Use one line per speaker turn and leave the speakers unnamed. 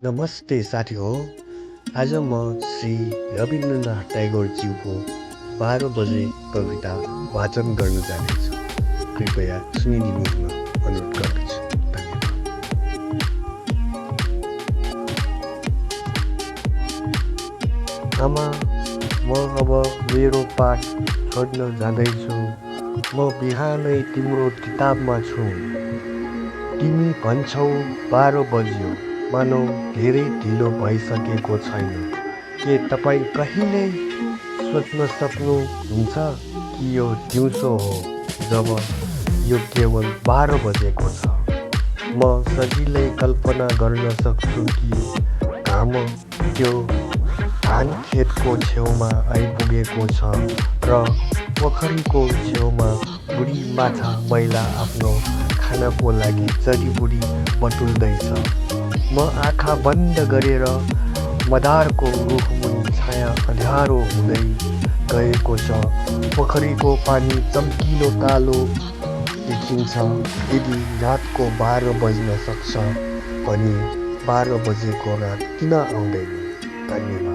नमस्ते साथी हो। आज म श्री रविन्द्रनाथ ट्यागोरज्यूको 12 बजे कविता वाचन गर्न जानेछु। कृपया सुनिदिनु हुन अनुरोध गर्दछु। धन्यवाद। आमा, म अब मेरो पाठ छोड्न जाँदैछु। म बिहानै तिम्रो किताबमा छु। तिमी भन्छौ 12 बज्यो, मानौ धेरै ढिलो भइसकेको छैन। के तपाईँ कहिल्यै सोच्न सक्नुहुन्छ कि यो दिउँसो हो जब यो केवल 12 बजेको छ? म सजिलै कल्पना गर्न सक्छु कि घाम त्यो धान खेतको छेउमा आइपुगेको छ र पोखरीको छेउमा बुढी माछा मैला आफ्नो खानको लागि जडीबुडी बटुल्दैछ। म आँखा बन्द गरेर मदारको रुखमुनि छाया अँध्यारो हुँदै गएको छ। पोखरीको पानी चम्किलो कालो देखिन्छ। यदि रातको 12 बज्न सक्छ भने 12 बजेको रात किन आउँदैन? धन्यवाद।